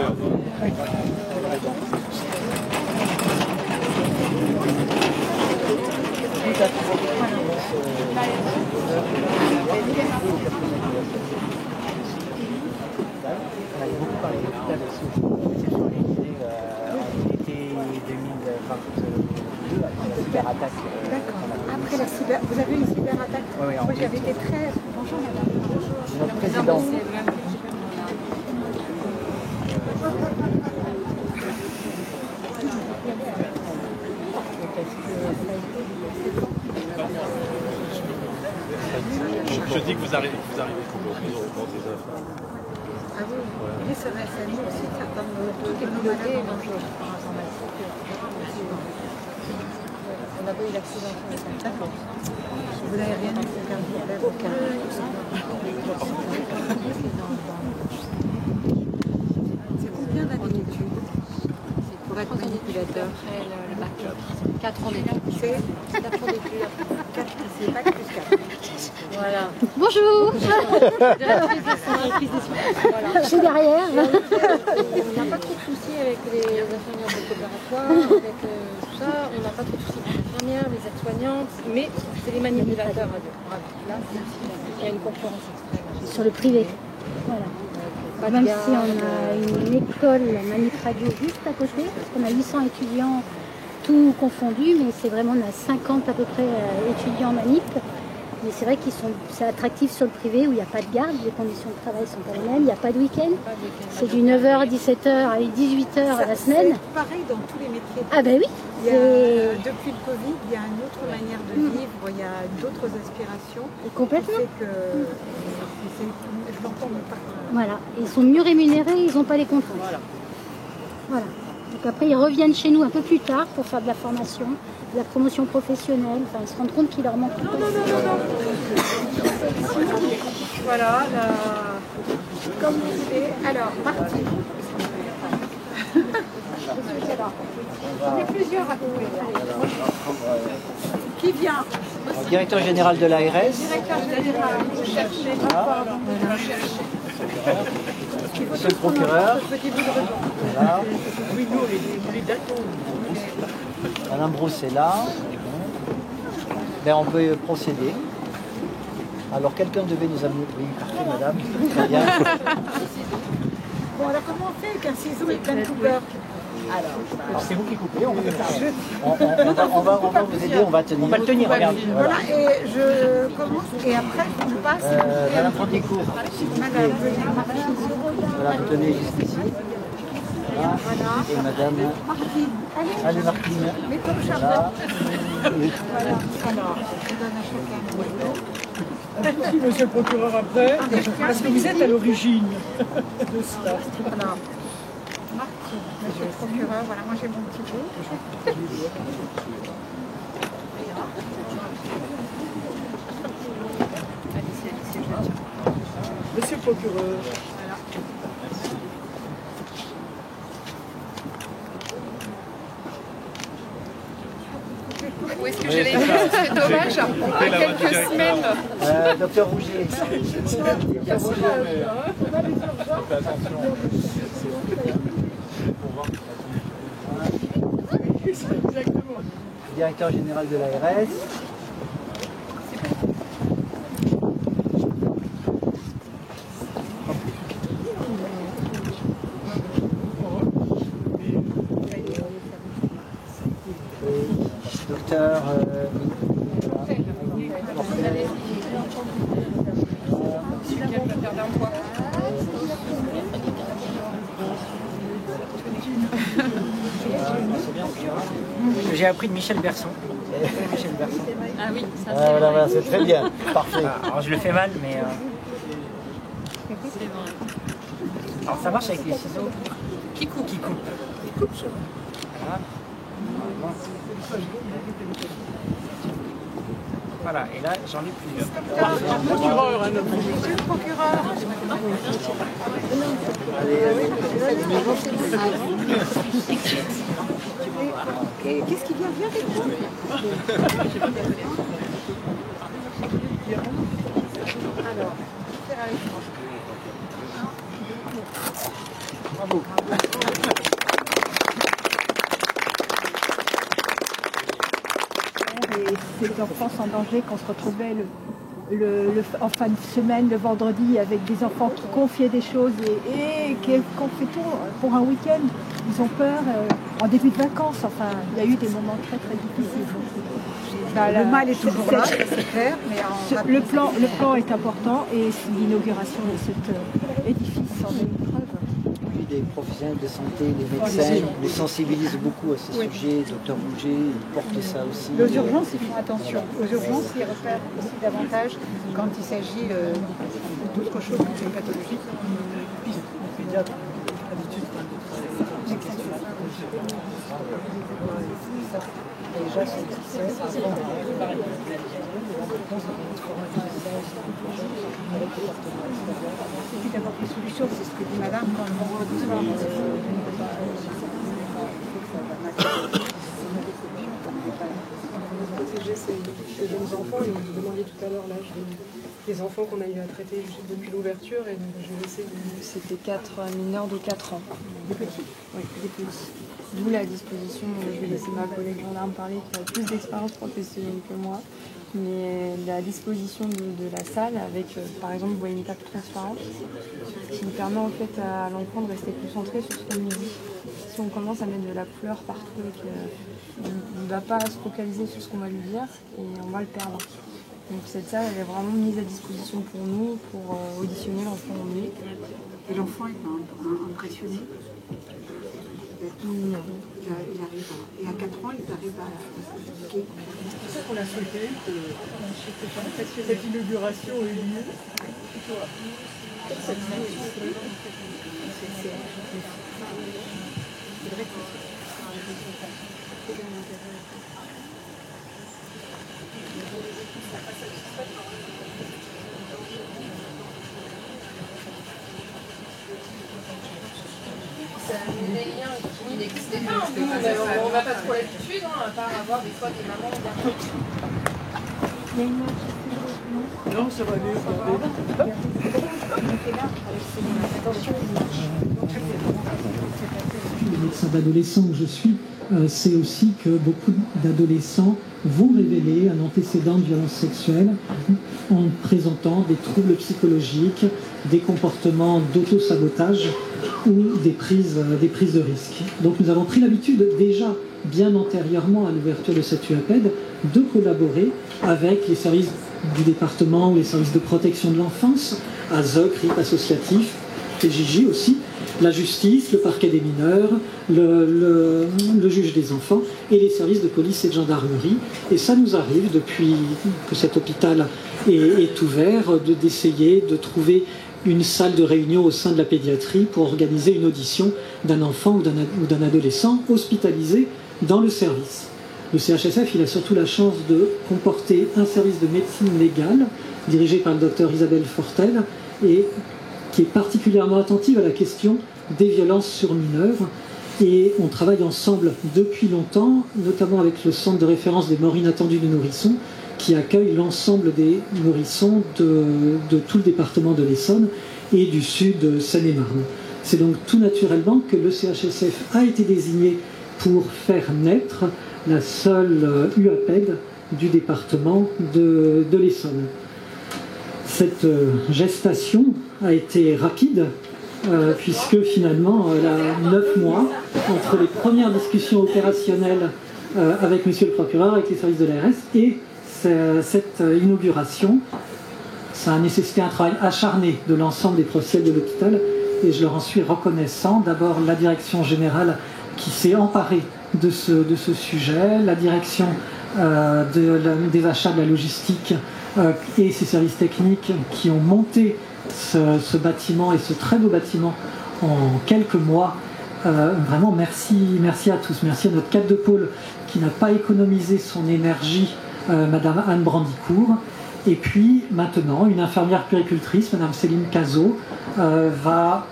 Après la cyber, vous avez une cyberattaque? Oui, moi j'avais été très... Bonjour madame. Bonjour. Notre président. Je dis que vous arrivez toujours au bord des œuvres. Ah oui, oui c'est vrai, c'est nous aussi, certains de nos malades en informatique. On n'a pas eu l'accident. D'accord. Vous n'avez rien eu, aucun. C'est combien d'années d'études pour être manipulateur? Après le bac. 4 ans d'études. C'est 4 ans d'études. 4, c'est bac plus 4. Voilà. Bonjour. Je suis derrière. On n'a pas trop de soucis avec les infirmières de coopératoire, avec tout ça. On n'a pas trop de soucis avec les infirmières, les aides-soignantes, mais c'est les manipulateurs radio. Là, il y a une concurrence extrême. Sur le privé. Voilà. Même si on a une école manip radio juste à côté, parce qu'on a 800 étudiants, tout confondu, mais c'est vraiment, on a 50 à peu près étudiants manip. Mais c'est vrai c'est attractif sur le privé où il n'y a pas de garde, les conditions de travail sont pas les mêmes, il n'y a pas de week-end. C'est du 9h à 17h à 18h à la semaine. C'est pareil dans tous les métiers. Ah ben oui. Depuis le Covid, il y a une autre manière de vivre, il y a d'autres aspirations. Complètement. Je l'entends partout. Voilà, ils sont mieux rémunérés, ils n'ont pas les contraintes. Voilà. Donc après, ils reviennent chez nous un peu plus tard pour faire de la formation, de la promotion professionnelle. Enfin, ils se rendent compte qu'il leur manque. Non. Voilà, comme vous voulez. Alors, Martine. On est plusieurs à couper. Qui vient? Directeur général de l'ARS. Directeur général, vous cherchez. Monsieur le procureur. Voilà. Madame Brousse est là. Ben, on peut procéder. Alors, quelqu'un devait nous amener. Oui, parfait, madame. Très bien. Bon, alors comment on fait avec un ciseau et plein de coupeurs? Alors, c'est vous qui coupez, on va vous aider, on va tenir. On va le tenir, regarde. Voilà, et je commence, et après, je passe. Madame Fondicourt, s'il vous plaît. Voilà, vous tenez jusqu'ici. Voilà. Et madame. Allez, Martine. Mais comme Voilà. Voilà. Alors, je donne à chacun. Merci, monsieur le procureur, après, parce que vous êtes à l'origine de cela. Alors, Martine, monsieur le procureur, voilà, moi j'ai mon petit bout. Monsieur le procureur. Où est-ce que j'allais dire? C'est dommage. En quelques semaines. Docteur Rougier. Directeur général de l'ARS. Docteur J'ai appris de Michel Berson. Ah oui, ça voilà, c'est très bien, parfait. Alors je le fais mal, mais... c'est vrai. Alors ça marche avec les ciseaux qui coupent. Voilà, et là j'en ai plusieurs. Monsieur le procureur. Et qu'est-ce qui vient avec vous? Alors, faire avec moi. Bravo. Et ces enfants sans danger qu'on se retrouvait en fin de semaine, le vendredi, avec des enfants qui confiaient des choses et qu'on fait tout pour un week-end. Ils ont peur en début de vacances. Enfin, il y a eu des moments très très difficiles. Le mal est toujours là, c'est clair. Mais le plan est important et l'inauguration de cet édifice en est une preuve. Puis des professionnels de santé, des médecins, les sensibilisent beaucoup à ces sujets. Docteur Bouger, il porte ça aussi. aux urgences, ils font attention. Aux urgences, ils repèrent aussi davantage quand il s'agit d'autre chose que une pathologie. Déjà, c'est et puis d'avoir des solutions, c'est ce que dit madame quand on voit tout ça. Ces jeunes enfants, et vous demandiez tout à l'heure l'âge des enfants qu'on a eu à traiter depuis l'ouverture, et donc j'ai laissé, c'était 4 mineurs de 4 ans. Des petits? Oui, des petits. D'où la disposition, je vais laisser ma collègue gendarme parler, qui a plus d'expérience professionnelle que moi, mais la disposition de la salle avec, par exemple, vous voyez une table transparente, qui permet en fait à l'enfant de rester concentré sur ce qu'on lui dit. Si on commence à mettre de la couleur partout, il ne va pas se focaliser sur ce qu'on va lui dire et on va le perdre. Donc cette salle, elle est vraiment mise à disposition pour nous, pour auditionner l'enfant en lui. Et l'enfant est impressionné. Non. Il arrive et à 4 ans, il arrive à expliquer. C'est pour ça qu'on a souhaité que cette inauguration ait lieu. Il n'existait pas, on n'a pas trop l'habitude, à part avoir des fois des mamans bien. Non, ça va aller. Le médecin d'adolescent que je suis, c'est aussi que beaucoup d'adolescents vont révéler un antécédent de violence sexuelle en présentant des troubles psychologiques, des comportements d'auto-sabotage ou des prises de risque. Donc nous avons pris l'habitude déjà, bien antérieurement à l'ouverture de cette UAPED, de collaborer avec les services du département ou les services de protection de l'enfance, AZOC, RIP associatif, TJJ aussi, la justice, le parquet des mineurs, le juge des enfants et les services de police et de gendarmerie. Et ça nous arrive, depuis que cet hôpital est ouvert, d'essayer de trouver une salle de réunion au sein de la pédiatrie pour organiser une audition d'un enfant ou d'un adolescent hospitalisé dans le service. Le CHSF, il a surtout la chance de comporter un service de médecine légale dirigé par le docteur Isabelle Fortel et qui est particulièrement attentive à la question des violences sur mineurs. Et on travaille ensemble depuis longtemps, notamment avec le centre de référence des morts inattendues du nourrisson, qui accueille l'ensemble des nourrissons de tout le département de l'Essonne et du sud de Seine-et-Marne. C'est donc tout naturellement que le CHSF a été désigné pour faire naître la seule UAPED du département de l'Essonne. Cette gestation a été rapide, puisque finalement, elle a 9 mois entre les premières discussions opérationnelles avec monsieur le procureur, avec les services de l'ARS, et cette inauguration. Ça a nécessité un travail acharné de l'ensemble des professionnels de l'hôpital, et je leur en suis reconnaissant. D'abord la direction générale qui s'est emparée de ce sujet, la direction des achats de la logistique et ses services techniques qui ont monté ce bâtiment et ce très beau bâtiment en quelques mois. Vraiment merci à tous, merci à notre cadre de pôle qui n'a pas économisé son énergie, Madame Anne Brandicourt, et puis maintenant une infirmière puéricultrice, Madame Céline Cazot, va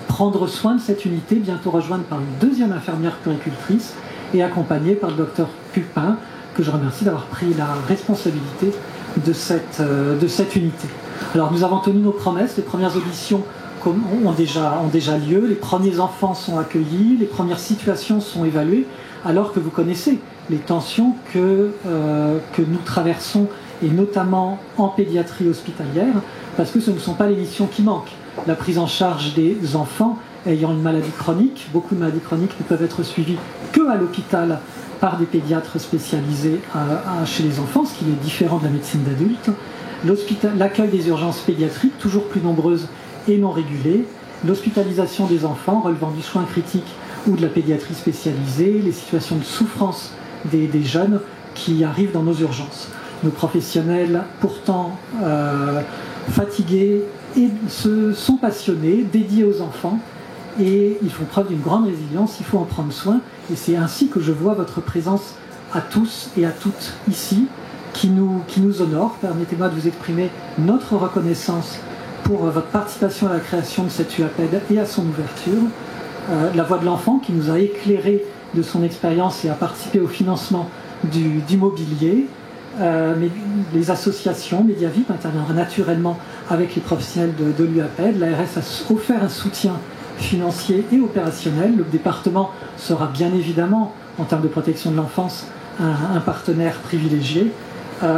prendre soin de cette unité, bientôt rejointe par une deuxième infirmière puéricultrice et accompagnée par le docteur Pupin, que je remercie d'avoir pris la responsabilité de cette unité. Alors nous avons tenu nos promesses, les premières auditions ont déjà lieu, les premiers enfants sont accueillis, les premières situations sont évaluées, alors que vous connaissez les tensions que nous traversons, et notamment en pédiatrie hospitalière, parce que ce ne sont pas les missions qui manquent. La prise en charge des enfants ayant une maladie chronique, beaucoup de maladies chroniques ne peuvent être suivies qu'à l'hôpital par des pédiatres spécialisés chez les enfants, ce qui est différent de la médecine d'adulte. L'accueil des urgences pédiatriques, toujours plus nombreuses et non régulées, l'hospitalisation des enfants relevant du soin critique ou de la pédiatrie spécialisée, les situations de souffrance des jeunes qui arrivent dans nos urgences. Nos professionnels, pourtant fatigués, sont passionnés, dédiés aux enfants, et ils font preuve d'une grande résilience, il faut en prendre soin, et c'est ainsi que je vois votre présence à tous et à toutes ici, qui nous honore. Permettez-moi de vous exprimer notre reconnaissance pour votre participation à la création de cette UAPED et à son ouverture. La Voix de l'enfant qui nous a éclairé de son expérience et a participé au financement du mobilier. Mais les associations, Mediavip interviendra naturellement avec les professionnels de l'UAPED. L'ARS a offert un soutien financier et opérationnel. Le département sera bien évidemment, en termes de protection de l'enfance, un partenaire privilégié,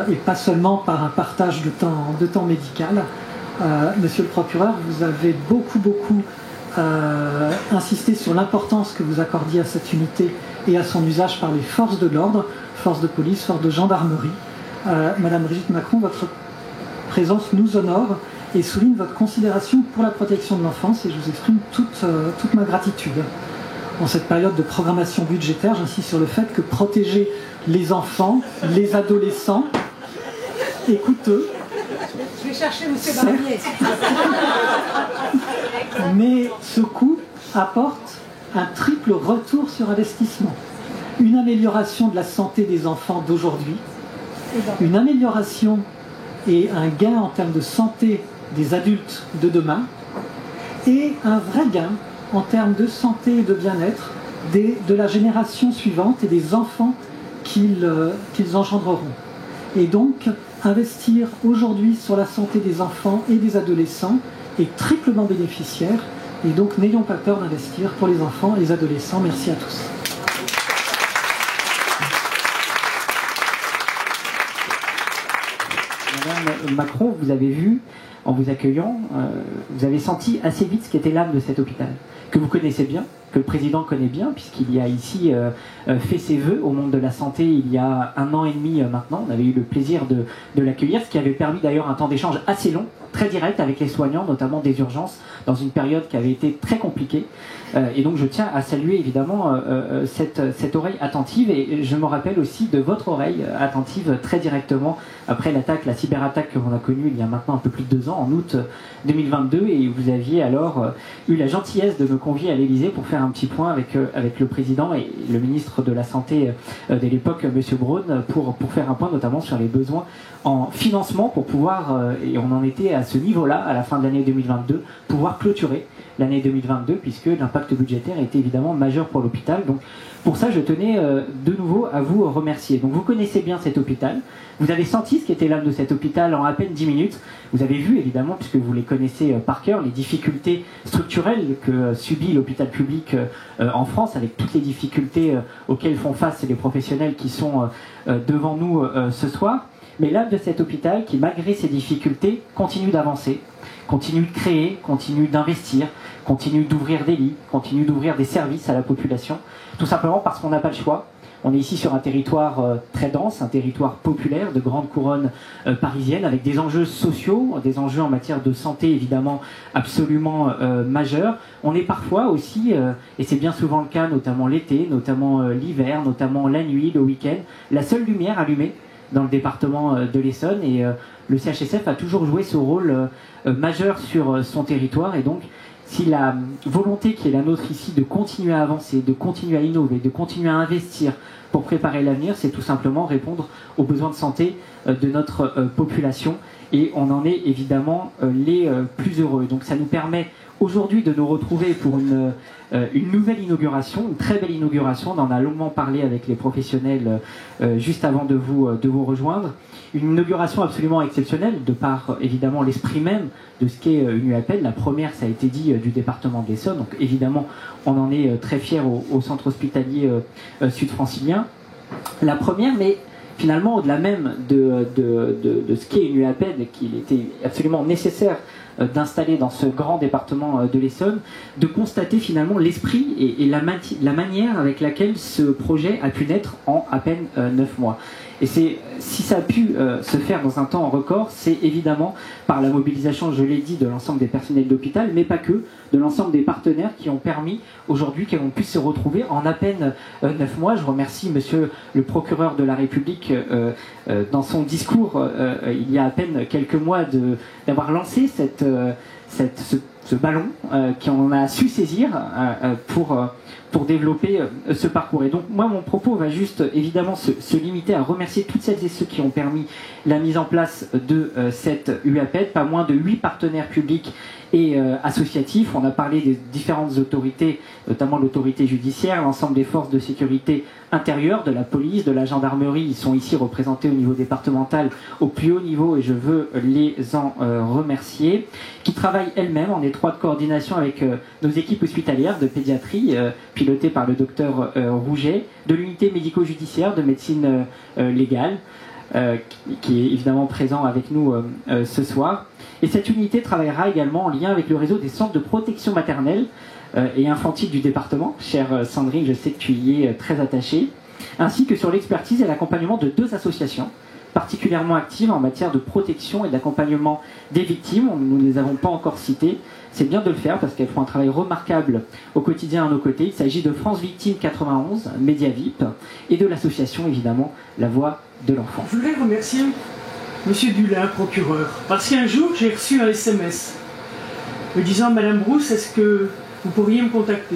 et pas seulement par un partage de temps médical. Monsieur le procureur, vous avez beaucoup insisté sur l'importance que vous accordiez à cette unité et à son usage par les forces de l'ordre, forces de police, forces de gendarmerie. Madame Brigitte Macron, votre présence nous honore et souligne votre considération pour la protection de l'enfance, et je vous exprime toute ma gratitude. En cette période de programmation budgétaire, j'insiste sur le fait que protéger les enfants, les adolescents, est coûteux. Je vais chercher M. Barnier. Mais ce coût apporte un triple retour sur investissement. Une amélioration de la santé des enfants d'aujourd'hui, une amélioration et un gain en termes de santé des adultes de demain, et un vrai gain en termes de santé et de bien-être de la génération suivante et des enfants qu'ils engendreront. Et donc, investir aujourd'hui sur la santé des enfants et des adolescents est triplement bénéficiaire, et donc n'ayons pas peur d'investir pour les enfants et les adolescents. Merci à tous. Madame Macron, vous avez vu, en vous accueillant, vous avez senti assez vite ce qu'était l'âme de cet hôpital, que vous connaissez bien, que le président connaît bien, puisqu'il y a ici fait ses vœux au monde de la santé il y a 1 an et demi maintenant. On avait eu le plaisir de l'accueillir, ce qui avait permis d'ailleurs un temps d'échange assez long, très direct avec les soignants, notamment des urgences, dans une période qui avait été très compliquée. Et donc je tiens à saluer évidemment cette oreille attentive, et je me rappelle aussi de votre oreille attentive très directement après l'attaque, la cyberattaque que l'on a connue il y a maintenant un peu plus de 2 ans, en août 2022, et vous aviez alors eu la gentillesse de me convier à l'Élysée pour faire un petit point avec le président et le ministre de la Santé de l'époque, M. Braun, pour faire un point notamment sur les besoins en financement pour pouvoir, et on en était à ce niveau-là à la fin de l'année 2022, pouvoir clôturer l'année 2022, puisque l'impact budgétaire était évidemment majeur pour l'hôpital. Donc pour ça, je tenais de nouveau à vous remercier. Donc vous connaissez bien cet hôpital, vous avez senti ce qu'était l'âme de cet hôpital en à peine 10 minutes, vous avez vu évidemment, puisque vous les connaissez par cœur, les difficultés structurelles que subit l'hôpital public en France, avec toutes les difficultés auxquelles font face les professionnels qui sont devant nous ce soir. Mais l'âme de cet hôpital qui, malgré ces difficultés, continue d'avancer, continue de créer, continue d'investir, continue d'ouvrir des lits, continue d'ouvrir des services à la population, tout simplement parce qu'on n'a pas le choix. On est ici sur un territoire très dense, un territoire populaire de grande couronne parisienne, avec des enjeux sociaux, des enjeux en matière de santé évidemment absolument majeurs. On est parfois aussi, et c'est bien souvent le cas, notamment l'été, notamment l'hiver, notamment la nuit, le week-end, la seule lumière allumée dans le département de l'Essonne, et le CHSF a toujours joué ce rôle majeur sur son territoire. Et donc si la volonté qui est la nôtre ici de continuer à avancer, de continuer à innover, de continuer à investir pour préparer l'avenir, c'est tout simplement répondre aux besoins de santé de notre population. et on en est évidemment les plus heureux. Donc ça nous permet aujourd'hui de nous retrouver pour une nouvelle inauguration, une très belle inauguration. On en a longuement parlé avec les professionnels juste avant de vous rejoindre. Une inauguration absolument exceptionnelle de par évidemment l'esprit même de ce qu'est une UAPN. La première, ça a été dit, du département de l'Essonne. Donc évidemment, on en est très fiers au centre hospitalier sud-francilien. La première, mais finalement, au-delà même de ce qu'est une UAPN, qu'il était absolument nécessaire d'installer dans ce grand département de l'Essonne, de constater finalement l'esprit et la manière avec laquelle ce projet a pu naître en à peine 9 mois. Et si ça a pu se faire dans un temps record, c'est évidemment par la mobilisation, je l'ai dit, de l'ensemble des personnels d'hôpital, mais pas que, de l'ensemble des partenaires qui ont permis aujourd'hui qu'on puisse se retrouver en à peine 9 mois. Je remercie monsieur le procureur de la République dans son discours il y a à peine quelques mois d'avoir lancé ce ballon qu'on a su saisir pour développer ce parcours. Et donc moi, mon propos va juste évidemment se limiter à remercier toutes celles et ceux qui ont permis la mise en place de cette UAPED, pas moins de 8 partenaires publics et associatifs. On a parlé des différentes autorités, notamment l'autorité judiciaire, l'ensemble des forces de sécurité intérieure, de la police, de la gendarmerie. Ils sont ici représentés au niveau départemental au plus haut niveau et je veux les en remercier, qui travaillent elles-mêmes en étroite coordination avec nos équipes hospitalières de pédiatrie pilotées par le docteur Rouget, de l'unité médico-judiciaire de médecine légale qui est évidemment présent avec nous ce soir. Et cette unité travaillera également en lien avec le réseau des centres de protection maternelle et infantile du département. Chère Sandrine, je sais que tu y es très attachée. Ainsi que sur l'expertise et l'accompagnement de 2 associations particulièrement actives en matière de protection et d'accompagnement des victimes. Nous ne les avons pas encore citées. C'est bien de le faire parce qu'elles font un travail remarquable au quotidien à nos côtés. Il s'agit de France Victime 91, Mediavip, et de l'association évidemment La Voix de l'Enfant. Je voulais remercier Monsieur Dulin, procureur, parce qu'un jour j'ai reçu un SMS me disant: Madame Brousse, est-ce que vous pourriez me contacter?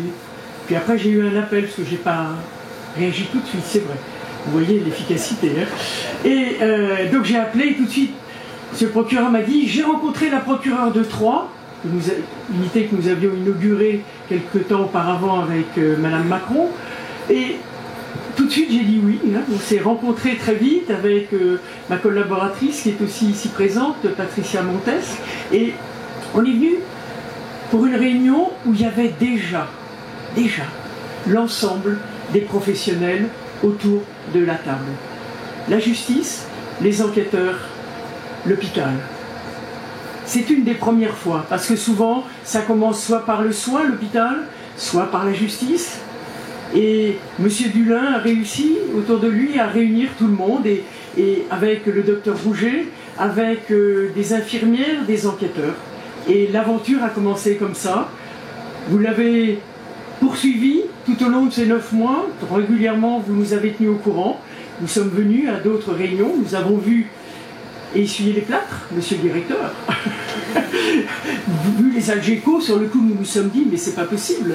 Puis après j'ai eu un appel parce que j'ai pas réagi tout de suite, c'est vrai. Vous voyez l'efficacité. Hein. Et donc j'ai appelé et tout de suite, ce procureur m'a dit: j'ai rencontré la procureure de Troyes, unité que nous avions inaugurée quelques temps auparavant avec Madame Macron. Et tout de suite j'ai dit oui. Hein. On s'est rencontrés très vite avec ma collaboratrice qui est aussi ici présente, Patricia Montes. Et on est venu pour une réunion où il y avait déjà l'ensemble des professionnels autour de la table. La justice, les enquêteurs, l'hôpital. C'est une des premières fois, parce que souvent, ça commence soit par le soin, l'hôpital, soit par la justice. Et M. Dulin a réussi, autour de lui, à réunir tout le monde, et avec le docteur Rouget, avec des infirmières, des enquêteurs. Et l'aventure a commencé comme ça. Vous l'avez poursuivi tout au long de ces 9 mois. Régulièrement, vous nous avez tenus au courant. Nous sommes venus à d'autres réunions. Nous avons vu et essuyé les plâtres, monsieur le directeur. Vu les Algeco, sur le coup, nous nous sommes dit, mais c'est pas possible.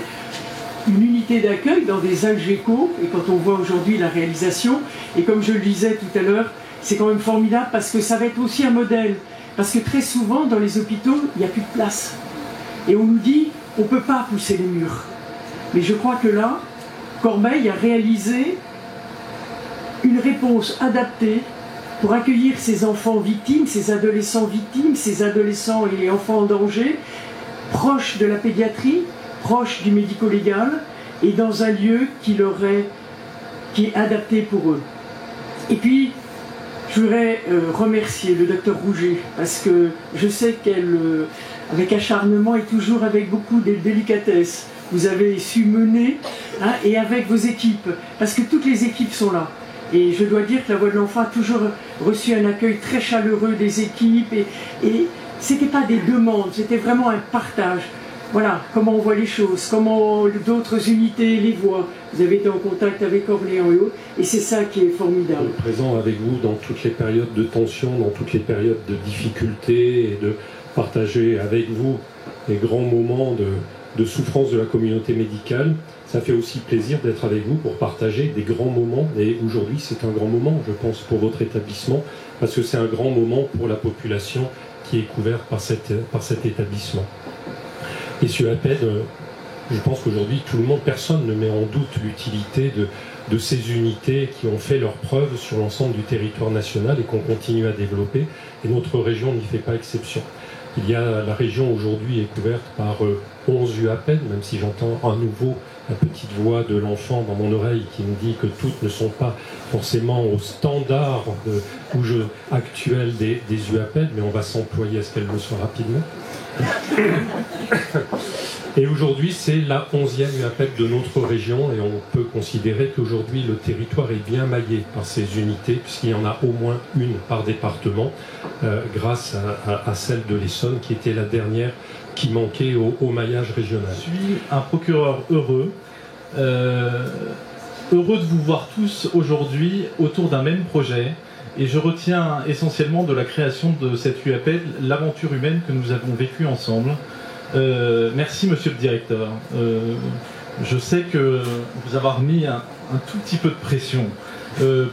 Une unité d'accueil dans des Algeco, et quand on voit aujourd'hui la réalisation, et comme je le disais tout à l'heure, c'est quand même formidable parce que ça va être aussi un modèle. Parce que très souvent, dans les hôpitaux, il n'y a plus de place. Et on nous dit, on ne peut pas pousser les murs. Mais je crois que là, Corbeil a réalisé une réponse adaptée pour accueillir ces enfants victimes, ces adolescents victimes, ces adolescents et enfants en danger, proches de la pédiatrie, proches du médico-légal, et dans un lieu qui est adapté pour eux. Et puis, je voudrais remercier le docteur Rouget, parce que je sais qu'elle, avec acharnement et toujours avec beaucoup de délicatesse, vous avez su mener, hein, et avec vos équipes, parce que toutes les équipes sont là. Et je dois dire que la Voix de l'Enfant a toujours reçu un accueil très chaleureux des équipes, et ce n'était pas des demandes, c'était vraiment un partage. Voilà, comment on voit les choses, comment d'autres unités les voient. Vous avez été en contact avec Orléans et autres, et c'est ça qui est formidable. Présent avec vous dans toutes les périodes de tension, dans toutes les périodes de difficultés, et de partager avec vous les grands moments de souffrance de la communauté médicale. Ça fait aussi plaisir d'être avec vous pour partager des grands moments. Et aujourd'hui, c'est un grand moment, je pense, pour votre établissement, parce que c'est un grand moment pour la population qui est couverte par cet établissement. Et ce UAPED, je pense qu'aujourd'hui, tout le monde, personne ne met en doute l'utilité de ces unités qui ont fait leurs preuves sur l'ensemble du territoire national et qu'on continue à développer. Et notre région n'y fait pas exception. La région aujourd'hui est couverte par 11 UAPED, même si j'entends à nouveau la petite voix de l'enfant dans mon oreille qui me dit que toutes ne sont pas forcément au standard actuel des UAPED, mais on va s'employer à ce qu'elles le soient rapidement. Et aujourd'hui, c'est la 11e UAPED de notre région et on peut considérer qu'aujourd'hui, le territoire est bien maillé par ces unités, puisqu'il y en a au moins une par département, grâce à celle de l'Essonne, qui était la dernière qui manquait au maillage régional. Je suis un procureur heureux, heureux de vous voir tous aujourd'hui autour d'un même projet. Et je retiens essentiellement de la création de cette UAPED l'aventure humaine que nous avons vécue ensemble. Merci monsieur le directeur. Je sais que vous avez mis un tout petit peu de pression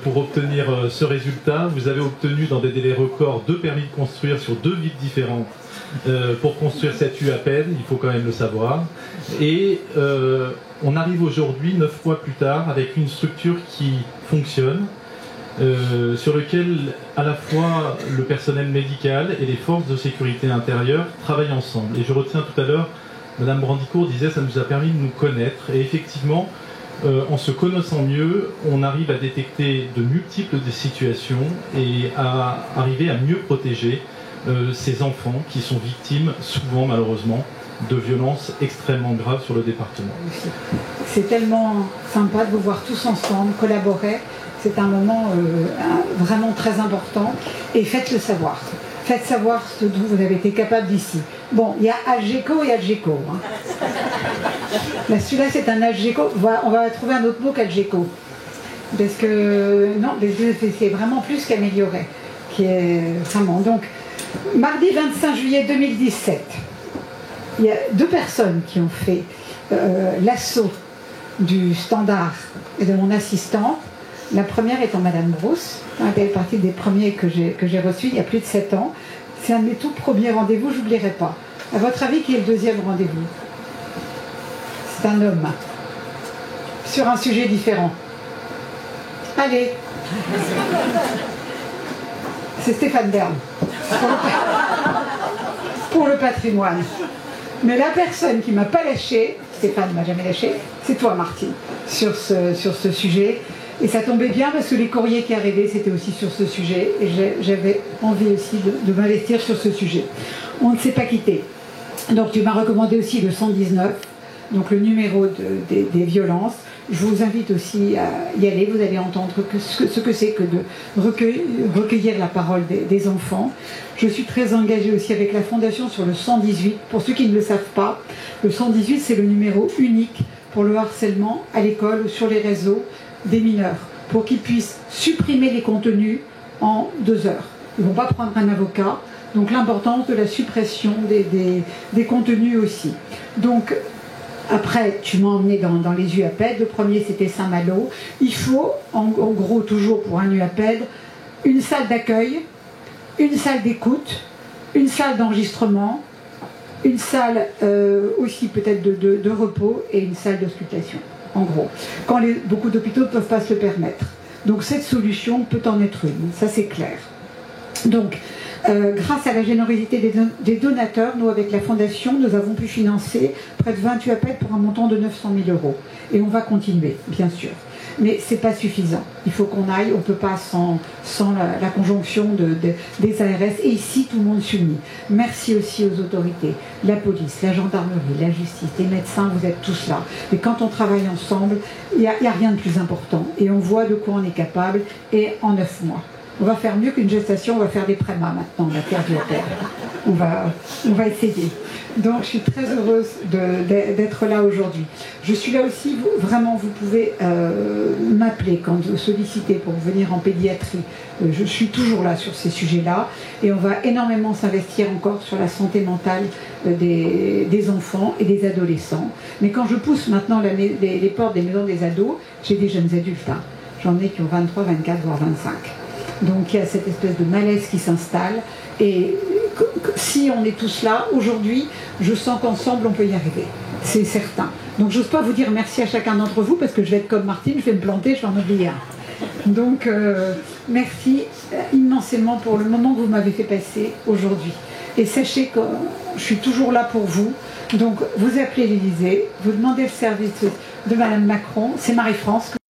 pour obtenir ce résultat. Vous avez obtenu dans des délais records 2 permis de construire sur 2 villes différentes pour construire cette UAPED, il faut quand même le savoir. Et on arrive aujourd'hui, 9 mois plus tard, avec une structure qui fonctionne, sur lequel à la fois le personnel médical et les forces de sécurité intérieure travaillent ensemble. Et je retiens tout à l'heure, Madame Brandicourt disait, ça nous a permis de nous connaître. Et effectivement, en se connaissant mieux, on arrive à détecter de multiples situations et à arriver à mieux protéger ces enfants qui sont victimes, souvent malheureusement, de violences extrêmement graves sur le département. C'est tellement sympa de vous voir tous ensemble, collaborer. C'est un moment vraiment très important et faites-le savoir. Faites savoir ce dont vous avez été capable d'ici. Bon, il y a Algeco et Algeco. Hein. Là, celui-là, c'est un Algeco. On va trouver un autre mot qu'Algeco. Parce que, non, c'est vraiment plus qu'amélioré. Qui est vraiment. Donc, mardi 25 juillet 2017, il y a 2 personnes qui ont fait l'assaut du standard et de mon assistant. La première étant Madame Brousse, elle fait partie des premiers que j'ai reçus il y a plus de 7 ans. C'est un de mes tout premiers rendez-vous, je n'oublierai pas. À votre avis, qui est le deuxième rendez-vous? C'est un homme, sur un sujet différent. Allez. C'est Stéphane Bern, pour le patrimoine. Mais la personne qui ne m'a pas lâché, Stéphane ne m'a jamais lâché, c'est toi Martine, sur ce sujet. Et ça tombait bien parce que les courriers qui arrivaient, c'était aussi sur ce sujet. Et j'avais envie aussi de m'investir sur ce sujet. On ne s'est pas quitté. Donc tu m'as recommandé aussi le 119, donc le numéro des violences. Je vous invite aussi à y aller. Vous allez entendre ce que c'est que de recueillir la parole des enfants. Je suis très engagée aussi avec la Fondation sur le 118. Pour ceux qui ne le savent pas, le 118, c'est le numéro unique pour le harcèlement à l'école ou sur les réseaux des mineurs, pour qu'ils puissent supprimer les contenus en 2 heures. Ils ne vont pas prendre un avocat, donc l'importance de la suppression des contenus aussi. Donc, après, tu m'as emmené dans les UAPED. Le premier, c'était Saint-Malo. Il faut, en gros, toujours pour un UAPED, une salle d'accueil, une salle d'écoute, une salle d'enregistrement, une salle aussi peut-être de repos et une salle d'auscultation. En gros, quand beaucoup d'hôpitaux ne peuvent pas se le permettre. Donc cette solution peut en être une, ça c'est clair. Donc, grâce à la générosité des donateurs, nous avec la Fondation, nous avons pu financer près de 20 UAPED pour un montant de 900 000 €. Et on va continuer, bien sûr. Mais ce n'est pas suffisant. Il faut qu'on aille, on ne peut pas sans la conjonction des ARS. Et ici, tout le monde s'unit. Merci aussi aux autorités, la police, la gendarmerie, la justice, les médecins, vous êtes tous là. Et quand on travaille ensemble, il n'y a rien de plus important. Et on voit de quoi on est capable. Et en 9 mois, On va faire mieux qu'une gestation, on va faire des prémas maintenant, on va faire du APR. On va essayer. Donc je suis très heureuse d'être là aujourd'hui. Je suis là aussi, vous pouvez m'appeler quand vous sollicitez pour venir en pédiatrie. Je suis toujours là sur ces sujets-là et on va énormément s'investir encore sur la santé mentale des enfants et des adolescents. Mais quand je pousse maintenant les portes des maisons des ados, j'ai des jeunes adultes. Hein. J'en ai qui ont 23, 24, voire 25. Donc il y a cette espèce de malaise qui s'installe et si on est tous là, aujourd'hui, je sens qu'ensemble on peut y arriver. C'est certain. Donc j'ose pas vous dire merci à chacun d'entre vous parce que je vais être comme Martine, je vais me planter, je vais en oublier un. Donc merci immensément pour le moment que vous m'avez fait passer aujourd'hui. Et sachez que je suis toujours là pour vous. Donc vous appelez l'Élysée, vous demandez le service de Madame Macron, c'est Marie-France.